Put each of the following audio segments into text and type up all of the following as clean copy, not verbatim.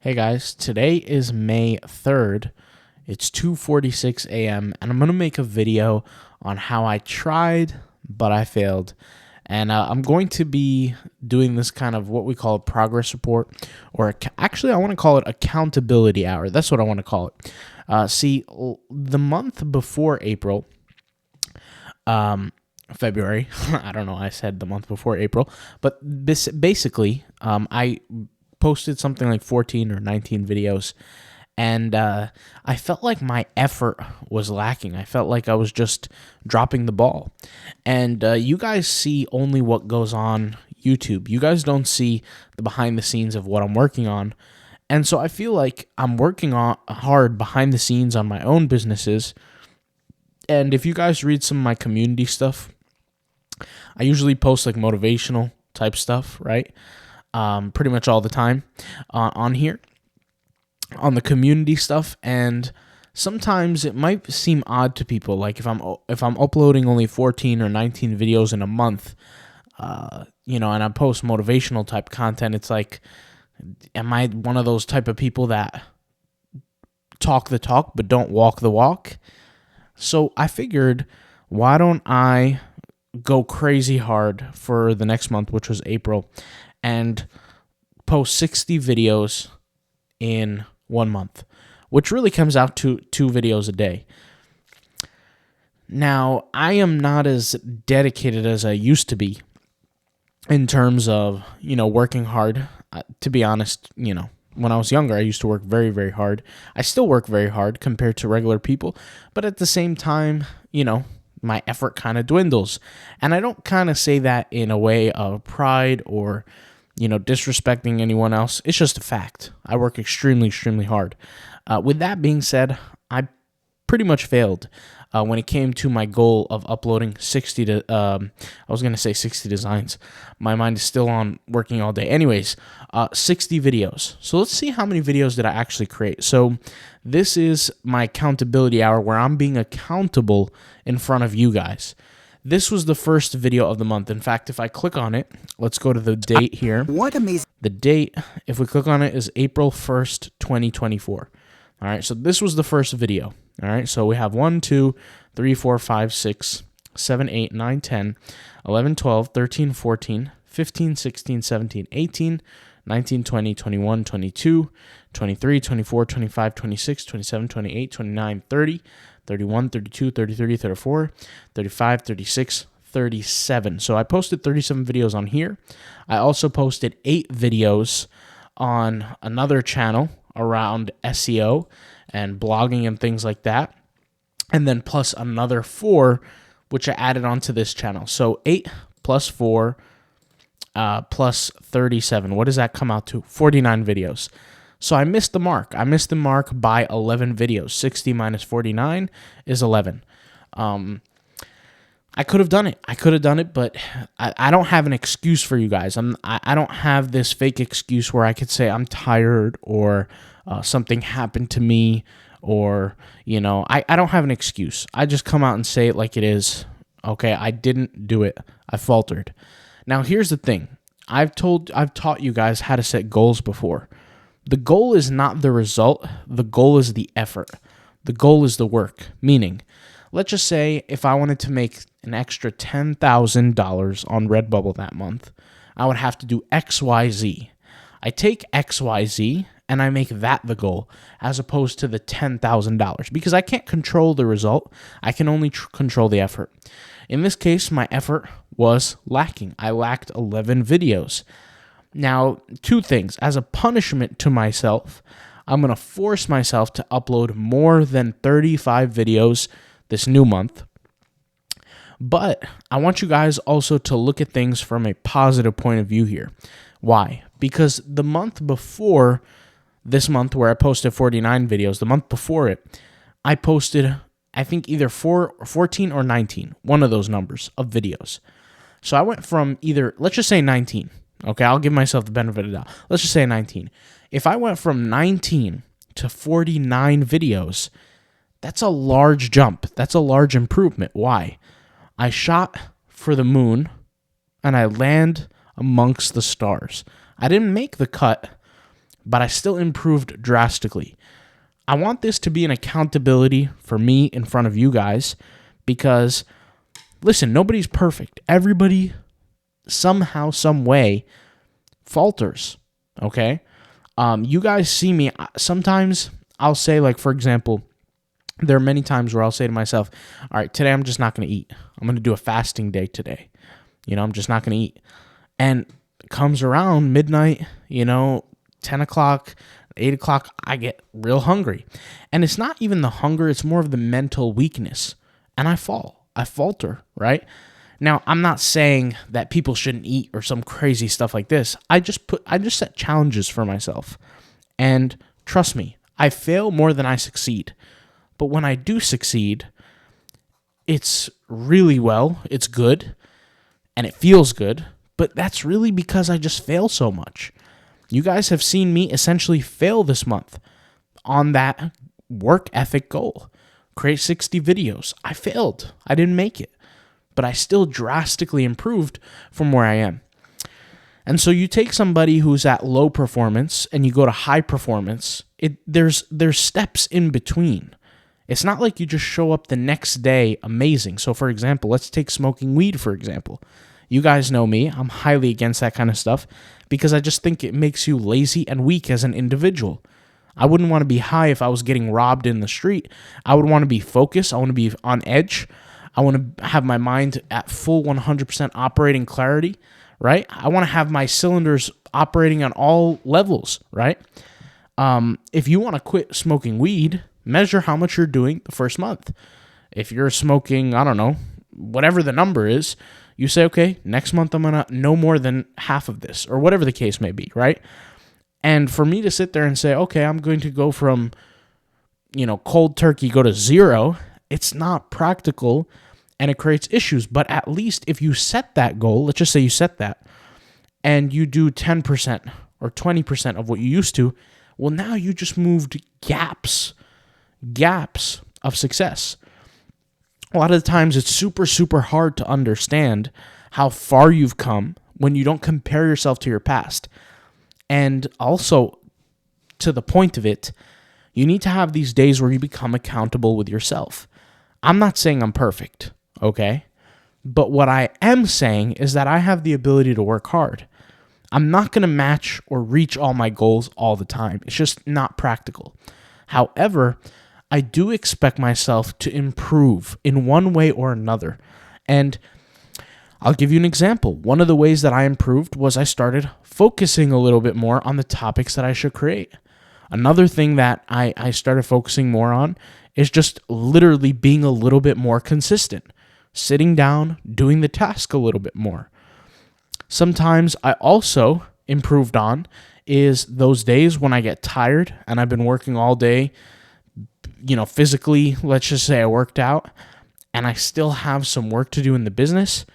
Hey guys, today is May 3rd. It's 2:46 a.m. and I'm going to make a video on how I tried but I failed. And I'm going to be doing this kind of what we call a progress report, or actually I want to call it accountability hour. That's what I want to call it. The month before April, February, I don't know, I said the month before April, but basically, I posted something like 14 or 19 videos, and I felt like my effort was lacking. I felt like I was just dropping the ball. And you guys see only what goes on YouTube. You guys don't see the behind the scenes of what I'm working on. And so I feel like I'm working on hard behind the scenes on my own businesses. And if you guys read some of my community stuff, I usually post like motivational type stuff, right? Pretty much all the time on here, on the community stuff. And sometimes it might seem odd to people, like if I'm uploading only 14 or 19 videos in a month, and I post motivational type content, it's like, am I one of those type of people that talk the talk but don't walk the walk? So I figured, why don't I go crazy hard for the next month, which was April, and post 60 videos in 1 month, which really comes out to 2 videos a day. Now, I am not as dedicated as I used to be in terms of, working hard. To be honest, when I was younger, I used to work very, very hard. I still work very hard compared to regular people, but at the same time, my effort kind of dwindles. And I don't kind of say that in a way of pride or, disrespecting anyone else. It's just a fact. I work extremely, extremely hard. With that being said, I pretty much failed when it came to my goal of uploading 60 designs. My mind is still on working all day. Anyways, 60 videos. So let's see how many videos did I actually create. So this is my accountability hour where I'm being accountable in front of you guys. This was the first video of the month. In fact, if I click on it, let's go to the date here. What amazing. The date, if we click on it, is April 1st, 2024. All right, so this was the first video. All right, so we have 1, 2, 3, 4, 5, 6, 7, 8, 9, 10, 11, 12, 13, 14, 15, 16, 17, 18, 19, 20, 21, 22, 23, 24, 25, 26, 27, 28, 29, 30, 31, 32, 33, 34, 35, 36, 37. So I posted 37 videos on here. I also posted 8 videos on another channel around SEO and blogging and things like that. And then plus another 4, which I added onto this channel. So 8 plus 4 plus 37. What does that come out to? 49 videos. So I missed the mark. I missed the mark by 11 videos. 60 minus 49 is 11. I could have done it. But I don't have an excuse for you guys. I don't have this fake excuse where I could say I'm tired or something happened to me, or, I don't have an excuse. I just come out and say it like it is. Okay, I didn't do it. I faltered. Now, here's the thing. I've taught you guys how to set goals before. The goal is not the result. The goal is the effort. The goal is the work. Meaning, let's just say if I wanted to make an extra $10,000 on Redbubble that month, I would have to do XYZ. I take XYZ and I make that the goal as opposed to the $10,000, because I can't control the result. I can only control the effort. In this case, my effort was lacking. I lacked 11 videos. Now, 2 things. As a punishment to myself, I'm going to force myself to upload more than 35 videos this new month. But I want you guys also to look at things from a positive point of view here. Why? Because the month before this month, where I posted 49 videos, the month before it, I posted, I think, either 14 or 19, one of those numbers of videos. So I went from either, let's just say 19. Okay, I'll give myself the benefit of the doubt. Let's just say 19. If I went from 19 to 49 videos, that's a large jump. That's a large improvement. Why? I shot for the moon and I land amongst the stars. I didn't make the cut, but I still improved drastically. I want this to be an accountability for me in front of you guys because, listen, nobody's perfect. Everybody somehow, some way falters, okay? You guys see me. Sometimes I'll say, like, for example, there are many times where I'll say to myself, all right, today I'm just not going to eat. I'm going to do a fasting day today. I'm just not going to eat. And it comes around midnight, 10 o'clock, 8 o'clock, I get real hungry. And it's not even the hunger, it's more of the mental weakness. And I falter, right? Now, I'm not saying that people shouldn't eat or some crazy stuff like this. I just set challenges for myself. And trust me, I fail more than I succeed. But when I do succeed, it's really it's good, and it feels good, but that's really because I just fail so much. You guys have seen me essentially fail this month on that work ethic goal. Create 60 videos. I failed. I didn't make it, but I still drastically improved from where I am. And so you take somebody who's at low performance and you go to high performance, there's steps in between. It's not like you just show up the next day amazing. So for example, let's take smoking weed, for example. You guys know me. I'm highly against that kind of stuff because I just think it makes you lazy and weak as an individual. I wouldn't want to be high if I was getting robbed in the street. I would want to be focused. I want to be on edge. I want to have my mind at full 100% operating clarity, right? I want to have my cylinders operating on all levels, right? If you want to quit smoking weed, measure how much you're doing the first month. If you're smoking, I don't know, whatever the number is, you say, okay, next month I'm going to no more than half of this, or whatever the case may be, right? And for me to sit there and say, okay, I'm going to go from, cold turkey, go to 0, it's not practical and it creates issues. But at least if you set that goal, let's just say you set that, and you do 10% or 20% of what you used to, well, now you just moved gaps of success. A lot of the times it's super, super hard to understand how far you've come when you don't compare yourself to your past. And also, to the point of it, you need to have these days where you become accountable with yourself. I'm not saying I'm perfect, okay? But what I am saying is that I have the ability to work hard. I'm not going to match or reach all my goals all the time. It's just not practical. However, I do expect myself to improve in one way or another. And I'll give you an example. One of the ways that I improved was I started focusing a little bit more on the topics that I should create. Another thing that I started focusing more on is just literally being a little bit more consistent. Sitting down, doing the task a little bit more. Sometimes I also improved on is those days when I get tired and I've been working all day, physically, let's just say I worked out and I still have some work to do in the business.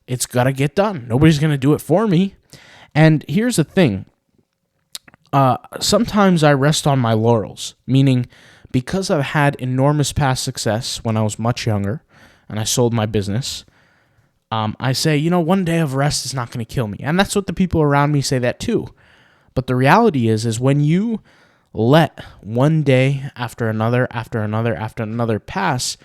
It's got to get done. Nobody's going to do it for me. And here's the thing. Sometimes I rest on my laurels, meaning because I've had enormous past success when I was much younger and I sold my business, I say, one day of rest is not going to kill me. And that's what the people around me say that too. But the reality is when you let one day after another pass,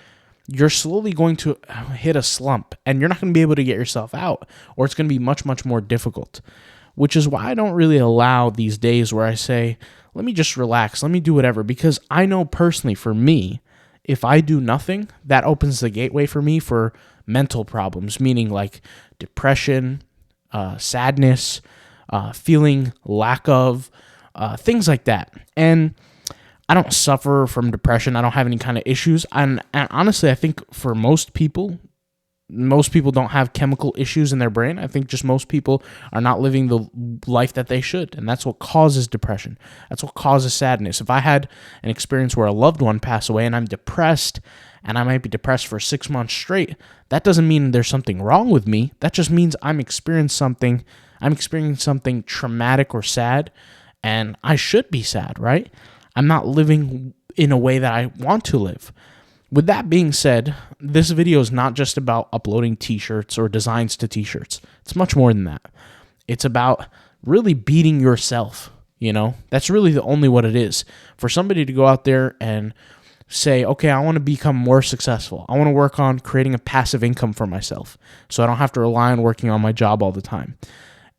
you're slowly going to hit a slump and you're not going to be able to get yourself out, or it's going to be much, much more difficult, which is why I don't really allow these days where I say, let me just relax, let me do whatever, because I know personally for me, if I do nothing, that opens the gateway for me for mental problems, meaning like depression, sadness, feeling lack of, things like that. And I don't suffer from depression. I don't have any kind of issues. And honestly, I think for most people don't have chemical issues in their brain. I think just most people are not living the life that they should. And that's what causes depression. That's what causes sadness. If I had an experience where a loved one passed away and I'm depressed, and I might be depressed for 6 months straight, that doesn't mean there's something wrong with me. That just means I'm experiencing something traumatic or sad, and I should be sad, right? I'm not living in a way that I want to live. With that being said, this video is not just about uploading t-shirts or designs to t-shirts. It's much more than that. It's about really beating yourself. That's really the only what it is. For somebody to go out there and say, okay, I want to become more successful. I want to work on creating a passive income for myself so I don't have to rely on working on my job all the time.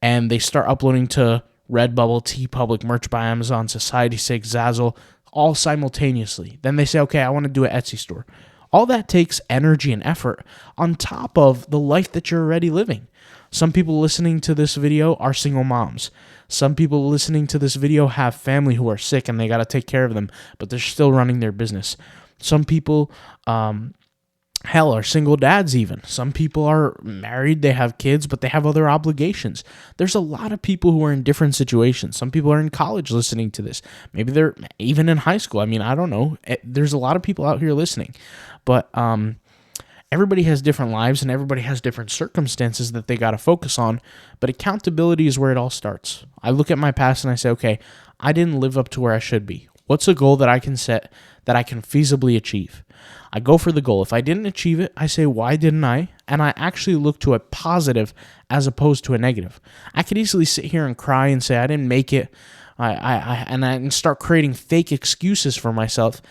And they start uploading to Redbubble, TeePublic, Merch by Amazon, SocietySake, Zazzle, all simultaneously. Then they say, okay, I want to do an Etsy store. All that takes energy and effort on top of the life that you're already living. Some people listening to this video are single moms. Some people listening to this video have family who are sick and they got to take care of them, but they're still running their business. Some people, are single dads even. Some people are married, they have kids, but they have other obligations. There's a lot of people who are in different situations. Some people are in college listening to this. Maybe they're even in high school. I mean, I don't know. There's a lot of people out here listening. But everybody has different lives and everybody has different circumstances that they got to focus on. But accountability is where it all starts. I look at my past and I say, okay, I didn't live up to where I should be. What's a goal that I can set that I can feasibly achieve? I go for the goal. If I didn't achieve it, I say, why didn't I? And I actually look to a positive as opposed to a negative. I could easily sit here and cry and say, I didn't make it. And start creating fake excuses for myself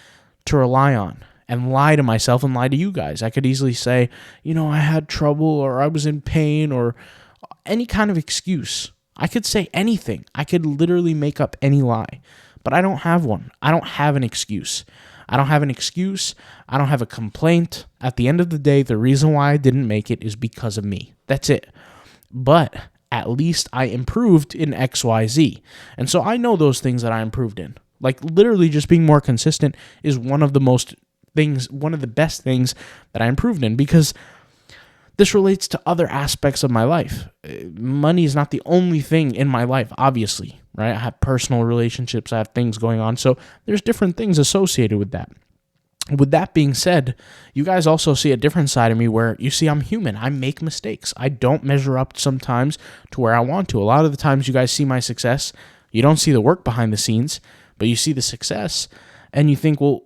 to rely on and lie to myself and lie to you guys. I could easily say, I had trouble or I was in pain or any kind of excuse. I could say anything. I could literally make up any lie, but I don't have one. I don't have an excuse. I don't have an excuse. I don't have a complaint. At the end of the day, the reason why I didn't make it is because of me. That's it. But at least I improved in XYZ. And so I know those things that I improved in. Like literally just being more consistent is one of the best things that I improved in, because this relates to other aspects of my life. Money is not the only thing in my life, obviously, right? I have personal relationships, I have things going on, so there's different things associated with that. With that being said, you guys also see a different side of me where you see I'm human. I make mistakes. I don't measure up sometimes to where I want to. A lot of the times you guys see my success, you don't see the work behind the scenes, but you see the success, and you think, well,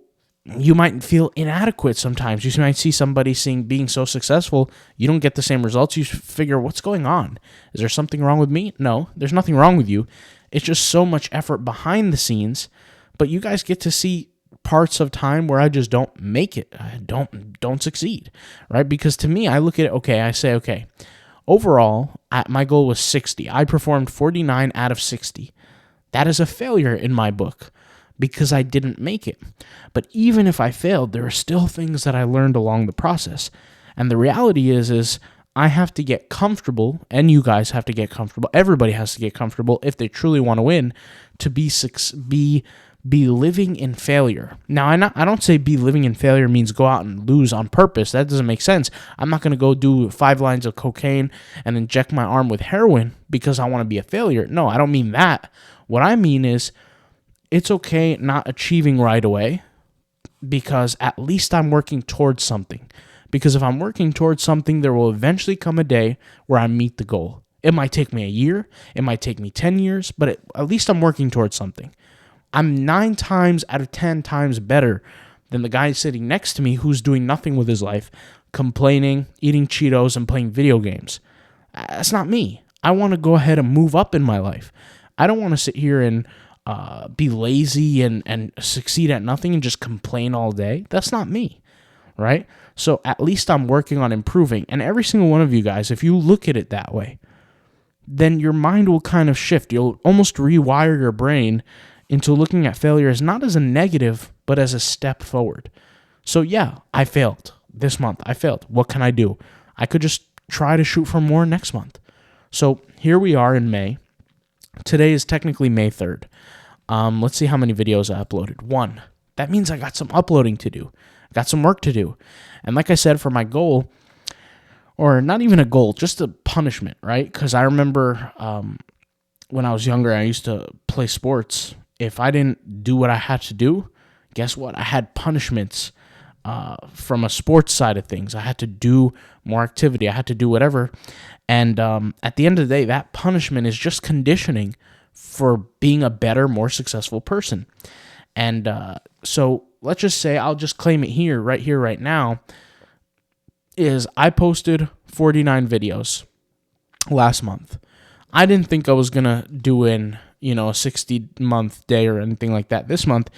you might feel inadequate sometimes. You might see somebody being so successful, you don't get the same results. You figure, what's going on? Is there something wrong with me? No, there's nothing wrong with you. It's just so much effort behind the scenes, but you guys get to see parts of time where I just don't make it. I don't succeed, right? Because to me, I look at it, I say, overall, my goal was 60. I performed 49 out of 60. That is a failure in my book, because I didn't make it. But even if I failed, there are still things that I learned along the process. And the reality is I have to get comfortable, and you guys have to get comfortable. Everybody has to get comfortable if they truly want to win, to be living in failure. Now, I don't say be living in failure means go out and lose on purpose. That doesn't make sense. I'm not going to go do 5 lines of cocaine and inject my arm with heroin because I want to be a failure. No, I don't mean that. What I mean is, it's okay not achieving right away, because at least I'm working towards something. Because if I'm working towards something, there will eventually come a day where I meet the goal. It might take me a year, it might take me 10 years, but at least I'm working towards something. I'm 9 times out of 10 times better than the guy sitting next to me who's doing nothing with his life, complaining, eating Cheetos, and playing video games. That's not me. I want to go ahead and move up in my life. I don't want to sit here and be lazy and succeed at nothing and just complain all day. That's not me, right? So at least I'm working on improving. And every single one of you guys, if you look at it that way, then your mind will kind of shift. You'll almost rewire your brain into looking at failure as not as a negative, but as a step forward. So yeah, I failed this month. I failed. What can I do? I could just try to shoot for more next month. So here we are in May. Today is technically May 3rd. Let's see how many videos I uploaded. 1. That means I got some uploading to do. Got some work to do. And like I said, for my goal, or not even a goal, just a punishment, right? Because I remember when I was younger, I used to play sports. If I didn't do what I had to do, guess what? I had punishments from a sports side of things. I had to do more activity. I had to do whatever. And at the end of the day, that punishment is just conditioning for being a better, more successful person. And so let's just say, I'll just claim it here, right now, is I posted 49 videos last month. I didn't think I was going to do an a 60-month day or anything like that this month,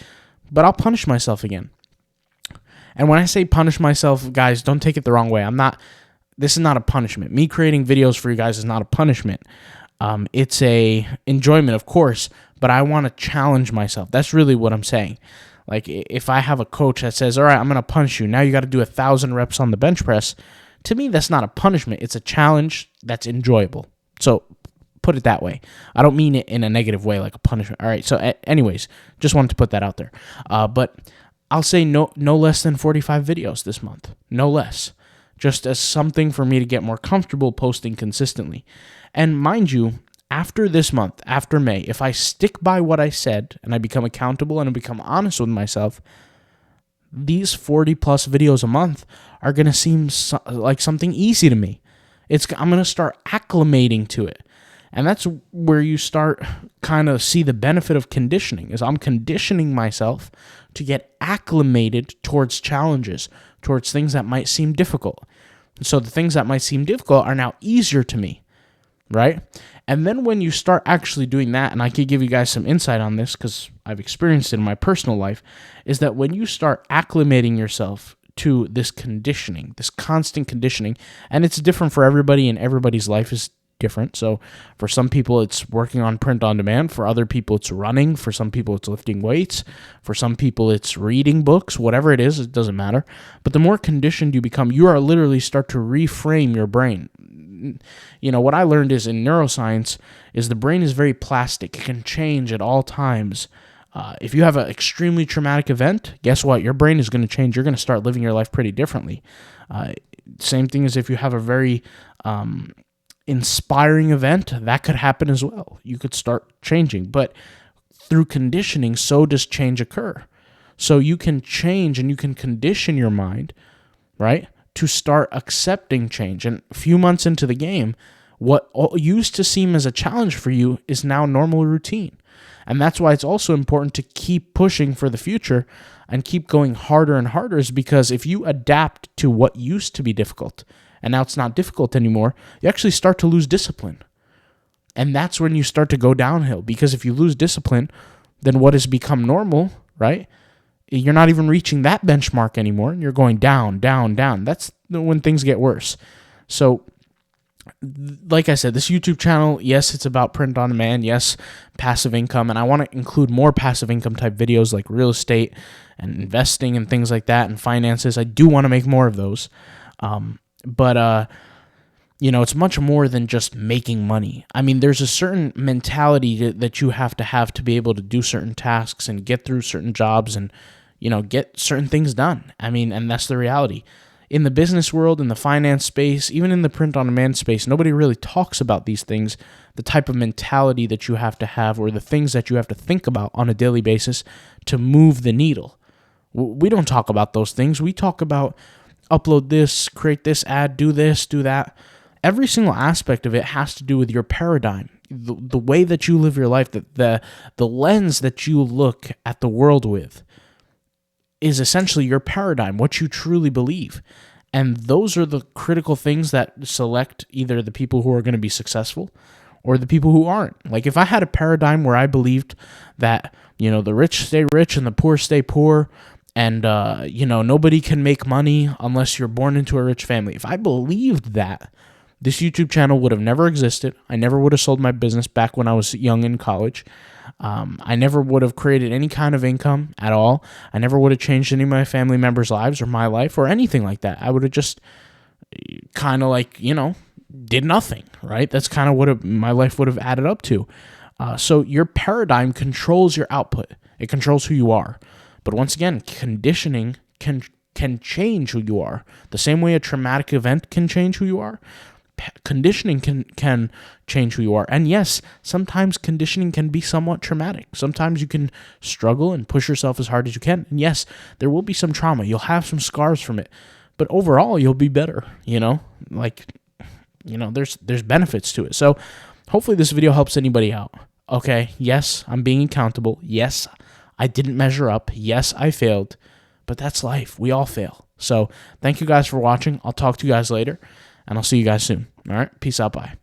but I'll punish myself again. And when I say punish myself, guys, don't take it the wrong way. This is not a punishment. Me creating videos for you guys is not a punishment. It's a enjoyment, of course, but I want to challenge myself. That's really what I'm saying. Like, if I have a coach that says, all right, I'm going to punish you. Now you got to do 1,000 reps on the bench press. To me, that's not a punishment. It's a challenge that's enjoyable. So put it that way. I don't mean it in a negative way, like a punishment. All right. So anyways, just wanted to put that out there. But I'll say no less than 45 videos this month. No less. Just as something for me to get more comfortable posting consistently. And mind you, after this month, after May, if I stick by what I said and I become accountable and I become honest with myself, these 40 plus videos a month are going to seem like something easy to me. I'm going to start acclimating to it. And that's where you start kind of see the benefit of conditioning, is I'm conditioning myself to get acclimated towards challenges, towards things that might seem difficult. So the things that might seem difficult are now easier to me, right? And then when you start actually doing that, and I could give you guys some insight on this because I've experienced it in my personal life, is that when you start acclimating yourself to this conditioning, this constant conditioning, and it's different for everybody and everybody's life is different. So for some people, it's working on print on demand. For other people, it's running. For some people, it's lifting weights. For some people, it's reading books. Whatever it is, it doesn't matter. But the more conditioned you become, you are literally start to reframe your brain. What I learned is in neuroscience is the brain is very plastic. It can change at all times. If you have an extremely traumatic event, guess what? Your brain is going to change. You're going to start living your life pretty differently. Same thing as if you have a very inspiring event, that could happen as well. You could start changing. But through conditioning, so does change occur. So you can change and you can condition your mind, right, to start accepting change. And a few months into the game, what used to seem as a challenge for you is now normal routine. And that's why it's also important to keep pushing for the future and keep going harder and harder, is because if you adapt to what used to be difficult and now it's not difficult anymore, you actually start to lose discipline. And that's when you start to go downhill, because if you lose discipline, then what has become normal, right? You're not even reaching that benchmark anymore, and you're going down, down, down. That's when things get worse. So, like I said, this YouTube channel, yes, it's about print on demand, yes, passive income, and I want to include more passive income type videos like real estate and investing and things like that, and finances. I do want to make more of those. But it's much more than just making money. I mean, there's a certain mentality that you have to be able to do certain tasks and get through certain jobs and, get certain things done. I mean, and that's the reality. In the business world, in the finance space, even in the print-on-demand space, nobody really talks about these things, the type of mentality that you have or the things that you have to think about on a daily basis to move the needle. We don't talk about those things. We talk about upload this, create this ad, do this, do that. Every single aspect of it has to do with your paradigm, the way that you live your life, the lens that you look at the world with is essentially your paradigm, what you truly believe. And those are the critical things that select either the people who are going to be successful or the people who aren't. Like if I had a paradigm where I believed that, the rich stay rich and the poor stay poor, and, nobody can make money unless you're born into a rich family. If I believed that, this YouTube channel would have never existed. I never would have sold my business back when I was young in college. I never would have created any kind of income at all. I never would have changed any of my family members' lives or my life or anything like that. I would have just kind of did nothing, right? That's kind of what my life would have added up to. So your paradigm controls your output. It controls who you are. But once again, conditioning can change who you are. The same way a traumatic event can change who you are, conditioning can change who you are. And yes, sometimes conditioning can be somewhat traumatic. Sometimes you can struggle and push yourself as hard as you can. And yes, there will be some trauma. You'll have some scars from it. But overall, you'll be better, there's benefits to it. So hopefully this video helps anybody out. Okay, yes, I'm being accountable. Yes, I didn't measure up. Yes, I failed. But that's life. We all fail. So thank you guys for watching. I'll talk to you guys later, and I'll see you guys soon. All right, peace out. Bye.